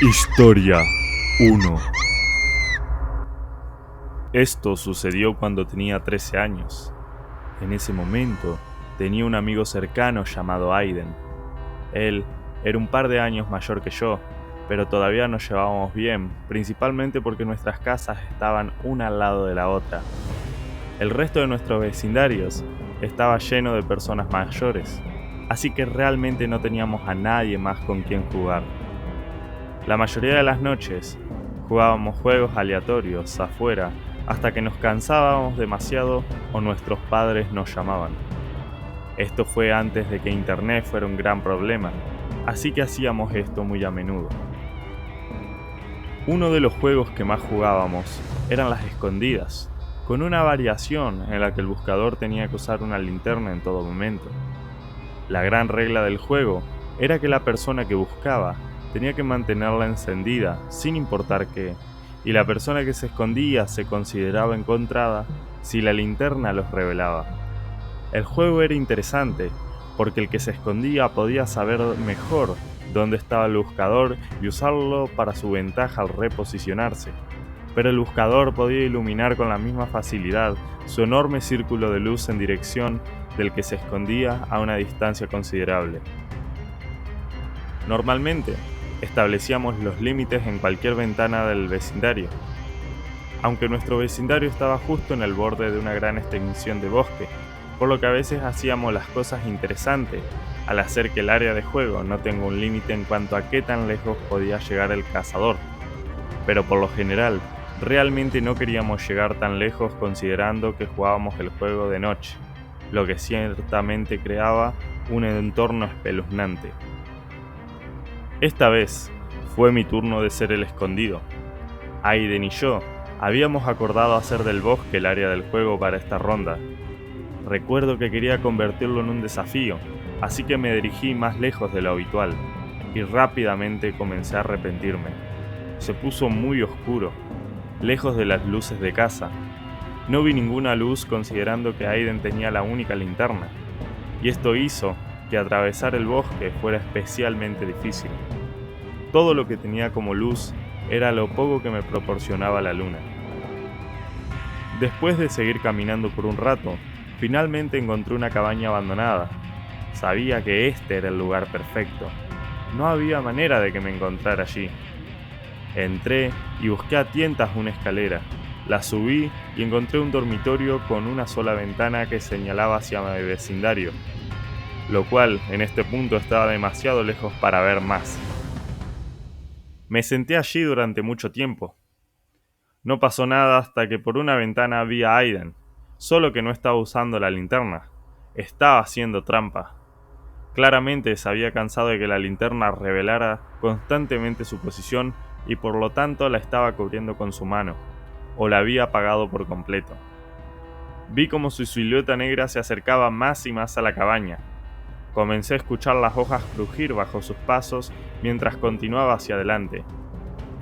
Historia 1. Esto sucedió cuando tenía 13 años. En ese momento tenía un amigo cercano llamado Aiden. Él era un par de años mayor que yo, pero todavía nos llevábamos bien, principalmente porque nuestras casas estaban una al lado de la otra. El resto de nuestros vecindarios estaba lleno de personas mayores, así que realmente no teníamos a nadie más con quien jugar. La mayoría de las noches jugábamos juegos aleatorios afuera hasta que nos cansábamos demasiado o nuestros padres nos llamaban. Esto fue antes de que internet fuera un gran problema, así que hacíamos esto muy a menudo. Uno de los juegos que más jugábamos eran las escondidas, con una variación en la que el buscador tenía que usar una linterna en todo momento. La gran regla del juego era que la persona que buscaba tenía que mantenerla encendida sin importar qué, y la persona que se escondía se consideraba encontrada si la linterna los revelaba. El juego era interesante porque el que se escondía podía saber mejor dónde estaba el buscador y usarlo para su ventaja al reposicionarse, pero el buscador podía iluminar con la misma facilidad su enorme círculo de luz en dirección del que se escondía a una distancia considerable. Normalmente, establecíamos los límites en cualquier ventana del vecindario. Aunque nuestro vecindario estaba justo en el borde de una gran extensión de bosque, por lo que a veces hacíamos las cosas interesantes al hacer que el área de juego no tenga un límite en cuanto a qué tan lejos podía llegar el cazador. Pero por lo general, realmente no queríamos llegar tan lejos considerando que jugábamos el juego de noche, lo que ciertamente creaba un entorno espeluznante. Esta vez fue mi turno de ser el escondido. Aiden y yo habíamos acordado hacer del bosque el área del juego para esta ronda. Recuerdo que quería convertirlo en un desafío, así que me dirigí más lejos de lo habitual, y rápidamente comencé a arrepentirme. Se puso muy oscuro, lejos de las luces de casa. No vi ninguna luz considerando que Aiden tenía la única linterna, y esto hizo que atravesar el bosque fuera especialmente difícil. Todo lo que tenía como luz era lo poco que me proporcionaba la luna. Después de seguir caminando por un rato, finalmente encontré una cabaña abandonada. Sabía que este era el lugar perfecto. No había manera de que me encontrara allí. Entré y busqué a tientas una escalera. La subí y encontré un dormitorio con una sola ventana que señalaba hacia mi vecindario, lo cual en este punto estaba demasiado lejos para ver más. Me senté allí durante mucho tiempo. No pasó nada hasta que por una ventana vi a Aiden, solo que no estaba usando la linterna. Estaba haciendo trampa. Claramente se había cansado de que la linterna revelara constantemente su posición y por lo tanto la estaba cubriendo con su mano, o la había apagado por completo. Vi como su silueta negra se acercaba más y más a la cabaña. Comencé a escuchar las hojas crujir bajo sus pasos mientras continuaba hacia adelante.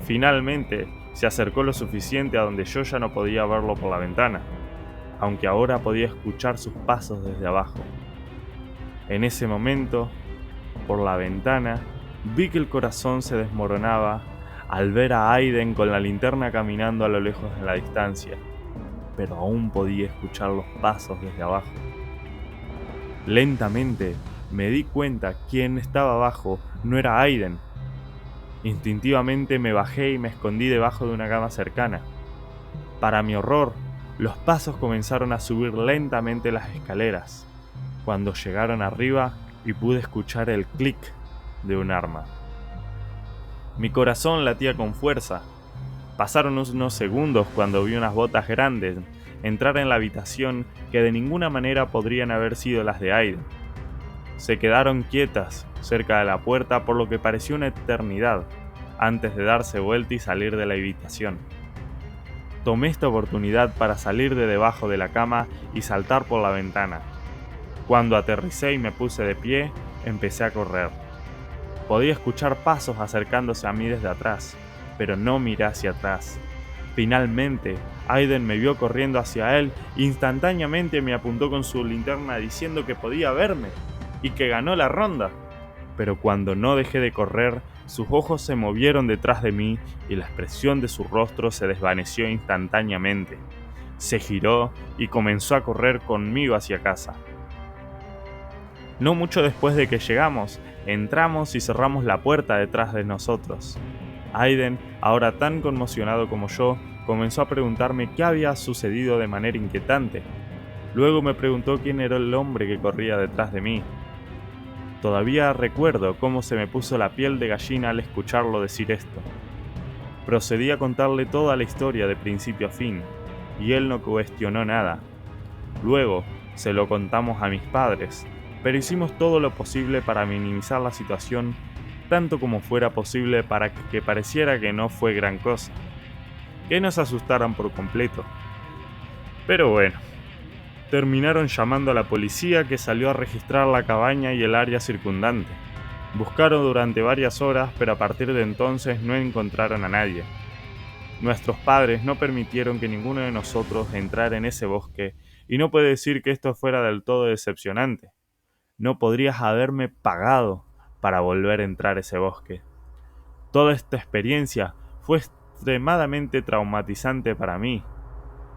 Finalmente, se acercó lo suficiente a donde yo ya no podía verlo por la ventana, aunque ahora podía escuchar sus pasos desde abajo. En ese momento, por la ventana, vi que el corazón se desmoronaba al ver a Aiden con la linterna caminando a lo lejos en la distancia, pero aún podía escuchar los pasos desde abajo. Lentamente, me di cuenta que quien estaba abajo no era Aiden. Instintivamente me bajé y me escondí debajo de una cama cercana. Para mi horror, los pasos comenzaron a subir lentamente las escaleras, cuando llegaron arriba y pude escuchar el clic de un arma. Mi corazón latía con fuerza. Pasaron unos segundos cuando vi unas botas grandes entrar en la habitación que de ninguna manera podrían haber sido las de Aiden. Se quedaron quietas cerca de la puerta por lo que pareció una eternidad, antes de darse vuelta y salir de la habitación. Tomé esta oportunidad para salir de debajo de la cama y saltar por la ventana. Cuando aterricé y me puse de pie, empecé a correr. Podía escuchar pasos acercándose a mí desde atrás, pero no miré hacia atrás. Finalmente, Aiden me vio corriendo hacia él e instantáneamente me apuntó con su linterna diciendo que podía verme y que ganó la ronda. Pero cuando no dejé de correr, Sus ojos se movieron detrás de mí y la expresión de su rostro se desvaneció instantáneamente. Se giró y comenzó a correr conmigo hacia casa. No mucho después de que llegamos, entramos y cerramos la puerta detrás de nosotros. Aiden, ahora tan conmocionado como yo, comenzó a preguntarme qué había sucedido de manera inquietante. Luego me preguntó quién era el hombre que corría detrás de mí. Todavía recuerdo cómo se me puso la piel de gallina al escucharlo decir esto. Procedí a contarle toda la historia de principio a fin, y él no cuestionó nada. Luego, se lo contamos a mis padres, pero hicimos todo lo posible para minimizar la situación, tanto como fuera posible para que pareciera que no fue gran cosa, que nos asustaran por completo. Pero bueno, terminaron llamando a la policía, que salió a registrar la cabaña y el área circundante. Buscaron durante varias horas, pero a partir de entonces no encontraron a nadie. Nuestros padres no permitieron que ninguno de nosotros entrara en ese bosque, y no puede decir que esto fuera del todo decepcionante. No podrías haberme pagado para volver a entrar a ese bosque. Toda esta experiencia fue extremadamente traumatizante para mí,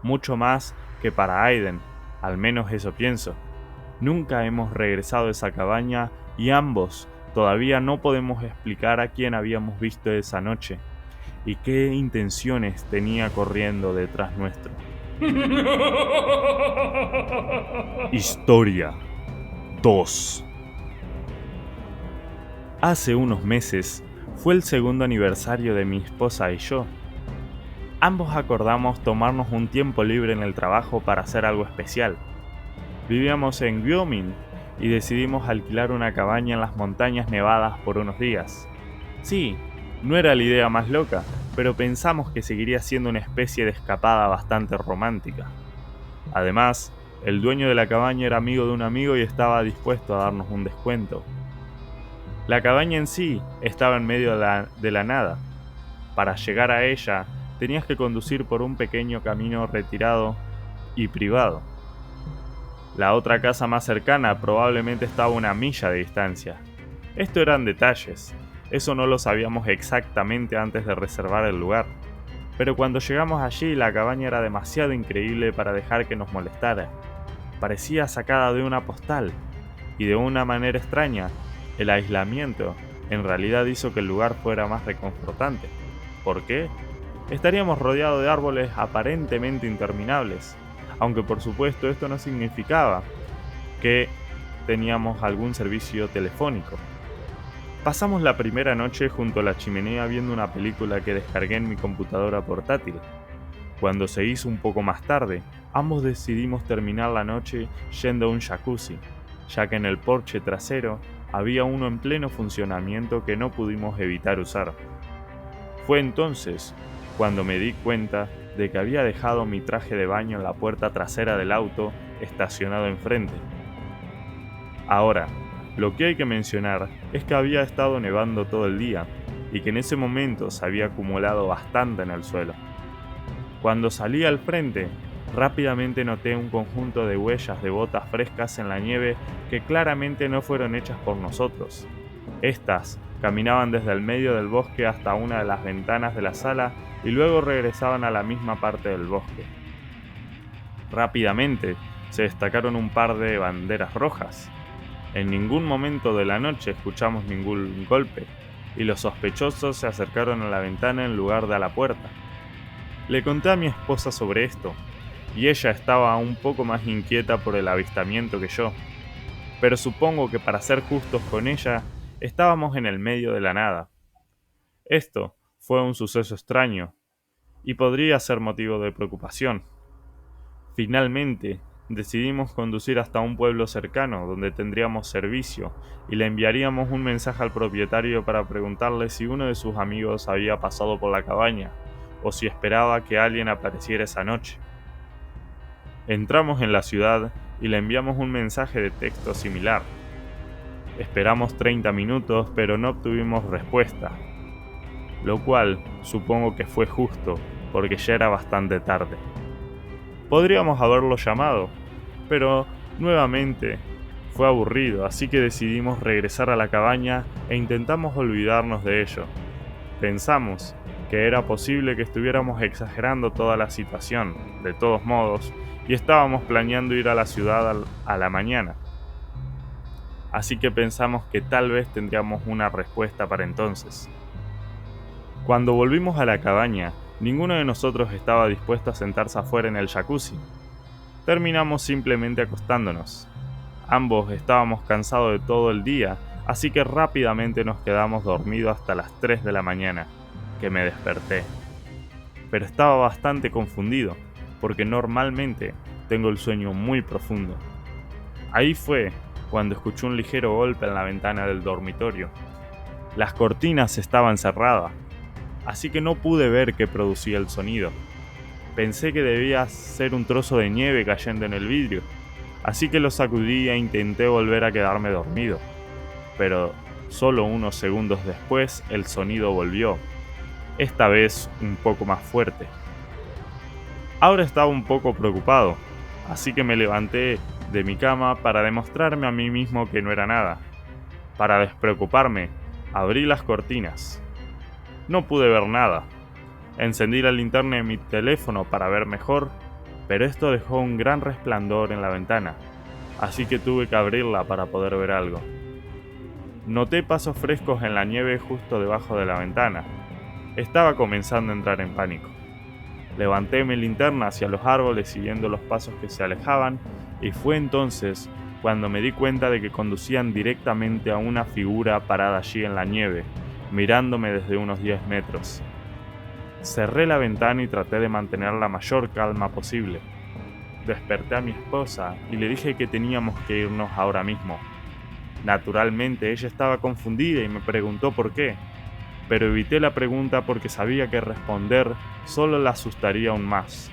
mucho más que para Aiden, al menos eso pienso. Nunca hemos regresado a esa cabaña y ambos todavía no podemos explicar a quién habíamos visto esa noche y qué intenciones tenía corriendo detrás nuestro. Historia 2. Hace unos meses fue el segundo aniversario de mi esposa y yo. Ambos acordamos tomarnos un tiempo libre en el trabajo para hacer algo especial. Vivíamos en Wyoming y decidimos alquilar una cabaña en las montañas nevadas por unos días. Sí, no era la idea más loca, pero pensamos que seguiría siendo una especie de escapada bastante romántica. Además, el dueño de la cabaña era amigo de un amigo y estaba dispuesto a darnos un descuento. La cabaña en sí estaba en medio de la nada. Para llegar a ella, tenías que conducir por un pequeño camino retirado y privado. La otra casa más cercana probablemente estaba a 1 milla de distancia. Esto eran detalles, eso no lo sabíamos exactamente antes de reservar el lugar. Pero cuando llegamos allí, la cabaña era demasiado increíble para dejar que nos molestara. Parecía sacada de una postal, y de una manera extraña, el aislamiento en realidad hizo que el lugar fuera más reconfortante. ¿Por qué? Estaríamos rodeados de árboles aparentemente interminables, aunque por supuesto esto no significaba que teníamos algún servicio telefónico. Pasamos la primera noche junto a la chimenea viendo una película que descargué en mi computadora portátil. Cuando se hizo un poco más tarde, ambos decidimos terminar la noche yendo a un jacuzzi, ya que en el porche trasero había uno en pleno funcionamiento que no pudimos evitar usar. Fue entonces cuando me di cuenta de que había dejado mi traje de baño en la puerta trasera del auto estacionado enfrente. Ahora, lo que hay que mencionar es que había estado nevando todo el día y que en ese momento se había acumulado bastante en el suelo. Cuando salí al frente, rápidamente noté un conjunto de huellas de botas frescas en la nieve que claramente no fueron hechas por nosotros. Estas caminaban desde el medio del bosque hasta una de las ventanas de la sala y luego regresaban a la misma parte del bosque. Rápidamente se destacaron un par de banderas rojas. En ningún momento de la noche escuchamos ningún golpe, y los sospechosos se acercaron a la ventana en lugar de a la puerta. Le conté a mi esposa sobre esto, y ella estaba un poco más inquieta por el avistamiento que yo, pero supongo que para ser justos con ella, estábamos en el medio de la nada. Esto fue un suceso extraño, y podría ser motivo de preocupación. Finalmente, decidimos conducir hasta un pueblo cercano donde tendríamos servicio y le enviaríamos un mensaje al propietario para preguntarle si uno de sus amigos había pasado por la cabaña o si esperaba que alguien apareciera esa noche. Entramos en la ciudad y le enviamos un mensaje de texto similar. Esperamos 30 minutos, pero no obtuvimos respuesta, lo cual supongo que fue justo porque ya era bastante tarde. Podríamos haberlo llamado, pero nuevamente Fue aburrido, así que decidimos regresar a la cabaña e intentamos olvidarnos de ello. Pensamos que era posible que estuviéramos exagerando toda la situación, de todos modos, y estábamos planeando ir a la ciudad a la mañana. Así que pensamos que tal vez tendríamos una respuesta para entonces. Cuando volvimos a la cabaña, ninguno de nosotros estaba dispuesto a sentarse afuera en el jacuzzi. Terminamos simplemente acostándonos. Ambos estábamos cansados de todo el día, así que rápidamente nos quedamos dormidos hasta las 3 de la mañana, que me desperté. Pero estaba bastante confundido, porque normalmente tengo el sueño muy profundo. Ahí fue cuando escuché un ligero golpe en la ventana del dormitorio. Las cortinas estaban cerradas, así que no pude ver qué producía el sonido. Pensé que debía ser un trozo de nieve cayendo en el vidrio, así que lo sacudí e intenté volver a quedarme dormido. Pero solo unos segundos después el sonido volvió, esta vez un poco más fuerte. Ahora estaba un poco preocupado, así que me levanté de mi cama para demostrarme a mí mismo que no era nada. Para despreocuparme, abrí las cortinas. No pude ver nada. Encendí la linterna de mi teléfono para ver mejor, pero esto dejó un gran resplandor en la ventana, así que tuve que abrirla para poder ver algo. Noté pasos frescos en la nieve justo debajo de la ventana. Estaba comenzando a entrar en pánico. Levanté mi linterna hacia los árboles siguiendo los pasos que se alejaban, y fue entonces cuando me di cuenta de que conducían directamente a una figura parada allí en la nieve, mirándome desde unos 10 metros. Cerré la ventana y traté de mantener la mayor calma posible. Desperté a mi esposa y le dije que teníamos que irnos ahora mismo. Naturalmente ella estaba confundida y me preguntó por qué, pero evité la pregunta porque sabía que responder solo la asustaría aún más.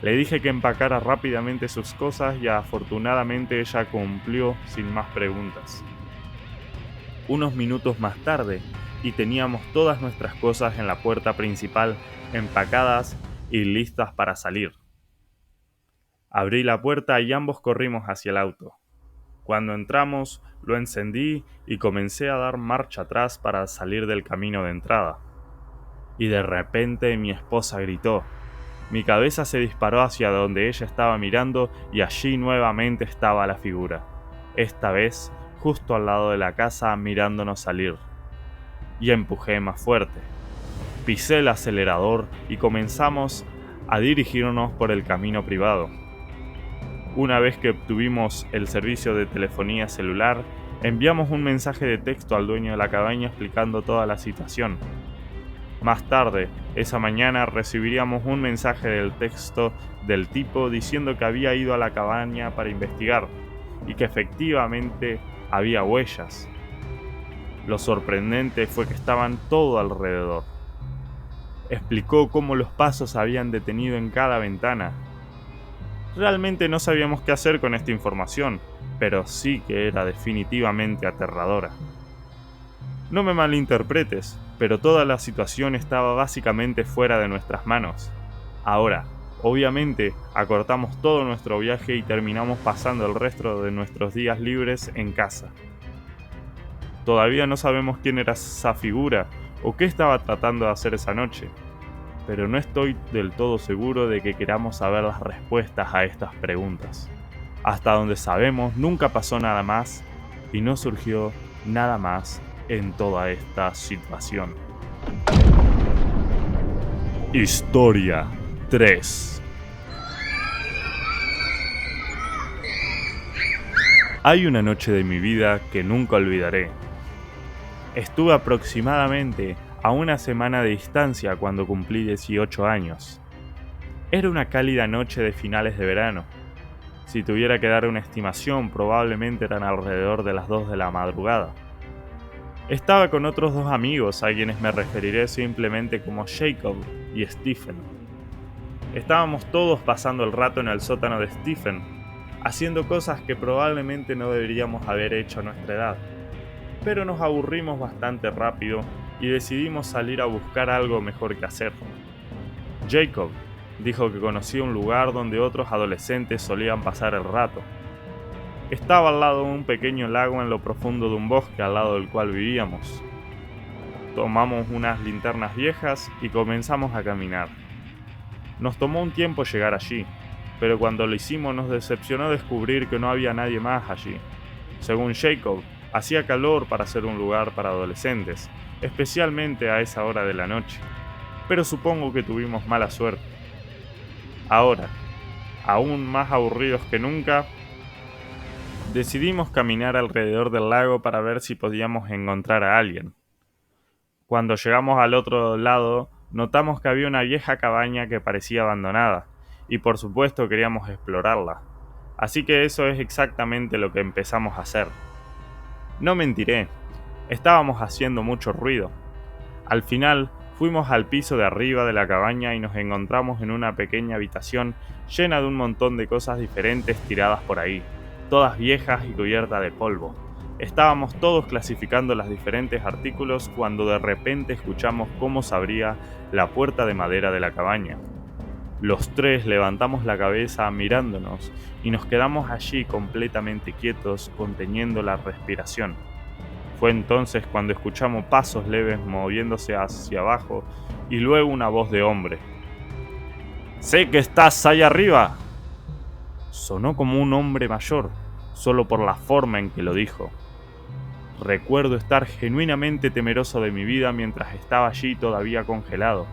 Le dije que empacara rápidamente sus cosas y afortunadamente ella cumplió sin más preguntas. Unos minutos más tarde, y teníamos todas nuestras cosas en la puerta principal empacadas y listas para salir. Abrí la puerta y ambos corrimos hacia el auto. Cuando entramos, lo encendí y comencé a dar marcha atrás para salir del camino de entrada. Y de repente mi esposa gritó. Mi cabeza se disparó hacia donde ella estaba mirando y allí nuevamente estaba la figura. Esta vez, justo al lado de la casa mirándonos salir. Y empujé más fuerte. Pisé el acelerador y comenzamos a dirigirnos por el camino privado. Una vez que obtuvimos el servicio de telefonía celular, enviamos un mensaje de texto al dueño de la cabaña explicando toda la situación. Más tarde, esa mañana, recibiríamos un mensaje del texto del tipo diciendo que había ido a la cabaña para investigar y que efectivamente había huellas. Lo sorprendente fue que estaban todo alrededor. Explicó cómo los pasos se habían detenido en cada ventana. Realmente no sabíamos qué hacer con esta información, pero sí que era definitivamente aterradora. No me malinterpretes, pero toda la situación estaba básicamente fuera de nuestras manos. Ahora, obviamente, acortamos todo nuestro viaje y terminamos pasando el resto de nuestros días libres en casa. Todavía no sabemos quién era esa figura o qué estaba tratando de hacer esa noche, pero no estoy del todo seguro de que queramos saber las respuestas a estas preguntas. Hasta donde sabemos, nunca pasó nada más y no surgió nada más en toda esta situación. Historia 3. Hay una noche de mi vida que nunca olvidaré. Estuve aproximadamente a una semana de distancia cuando cumplí 18 años. Era una cálida noche de finales de verano. Si tuviera que dar una estimación, probablemente eran alrededor de las 2 de la madrugada. Estaba con otros 2 amigos a quienes me referiré simplemente como Jacob y Stephen. Estábamos todos pasando el rato en el sótano de Stephen, haciendo cosas que probablemente no deberíamos haber hecho a nuestra edad. Pero nos aburrimos bastante rápido y decidimos salir a buscar algo mejor que hacer. Jacob dijo que conocía un lugar donde otros adolescentes solían pasar el rato. Estaba al lado de un pequeño lago en lo profundo de un bosque al lado del cual vivíamos. Tomamos unas linternas viejas y comenzamos a caminar. Nos tomó un tiempo llegar allí, pero cuando lo hicimos nos decepcionó descubrir que no había nadie más allí. Según Jacob, hacía calor para ser un lugar para adolescentes, especialmente a esa hora de la noche, pero supongo que tuvimos mala suerte. Ahora, aún más aburridos que nunca, decidimos caminar alrededor del lago para ver si podíamos encontrar a alguien. Cuando llegamos al otro lado, notamos que había una vieja cabaña que parecía abandonada, y por supuesto queríamos explorarla. Así que eso es exactamente lo que empezamos a hacer. No mentiré, estábamos haciendo mucho ruido. Al final, fuimos al piso de arriba de la cabaña y nos encontramos en una pequeña habitación llena de un montón de cosas diferentes tiradas por ahí, todas viejas y cubiertas de polvo. Estábamos todos clasificando los diferentes artículos cuando de repente escuchamos cómo se abría la puerta de madera de la cabaña. Los tres levantamos la cabeza mirándonos y nos quedamos allí completamente quietos, conteniendo la respiración. Fue entonces cuando escuchamos pasos leves moviéndose hacia abajo y luego una voz de hombre. «¡Sé que estás ahí arriba!». Sonó como un hombre mayor, solo por la forma en que lo dijo. Recuerdo estar genuinamente temeroso de mi vida mientras estaba allí todavía congelado.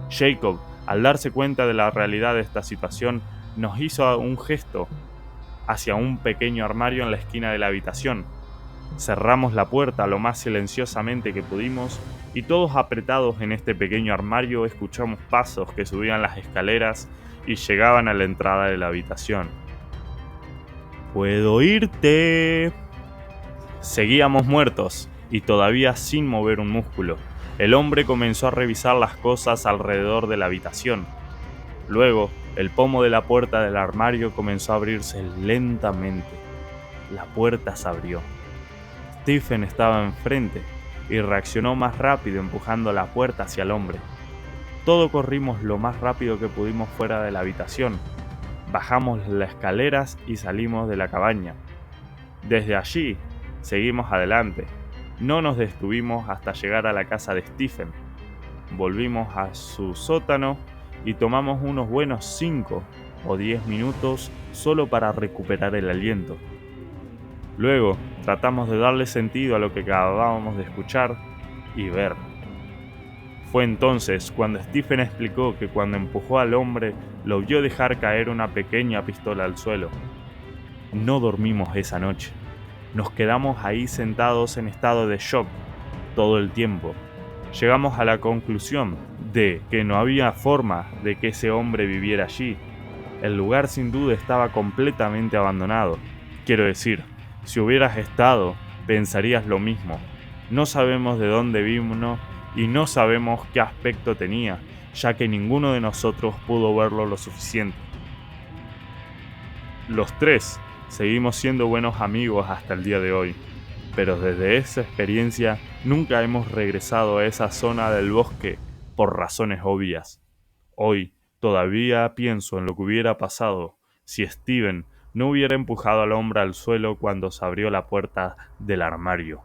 Jacob, al darse cuenta de la realidad de esta situación, nos hizo un gesto hacia un pequeño armario en la esquina de la habitación. Cerramos la puerta lo más silenciosamente que pudimos y todos apretados en este pequeño armario escuchamos pasos que subían las escaleras y llegaban a la entrada de la habitación. «¿Puedo irte?». Seguíamos muertos y todavía sin mover un músculo. El hombre comenzó a revisar las cosas alrededor de la habitación. Luego, el pomo de la puerta del armario comenzó a abrirse lentamente. La puerta se abrió. Stephen estaba enfrente y reaccionó más rápido empujando la puerta hacia el hombre. Todos corrimos lo más rápido que pudimos fuera de la habitación. Bajamos las escaleras y salimos de la cabaña. Desde allí, seguimos adelante. No nos detuvimos hasta llegar a la casa de Stephen. Volvimos a su sótano y tomamos unos buenos 5 o 10 minutos solo para recuperar el aliento. Luego, tratamos de darle sentido a lo que acabábamos de escuchar y ver. Fue entonces cuando Stephen explicó que cuando empujó al hombre, lo vio dejar caer una pequeña pistola al suelo. No dormimos esa noche. Nos quedamos ahí sentados en estado de shock todo el tiempo. Llegamos a la conclusión de que no había forma de que ese hombre viviera allí. El lugar sin duda estaba completamente abandonado. Quiero decir, si hubieras estado, pensarías lo mismo. No sabemos de dónde vino y no sabemos qué aspecto tenía, ya que ninguno de nosotros pudo verlo lo suficiente. Los tres seguimos siendo buenos amigos hasta el día de hoy, pero desde esa experiencia nunca hemos regresado a esa zona del bosque por razones obvias. Hoy todavía pienso en lo que hubiera pasado si Steven no hubiera empujado al hombre al suelo cuando se abrió la puerta del armario.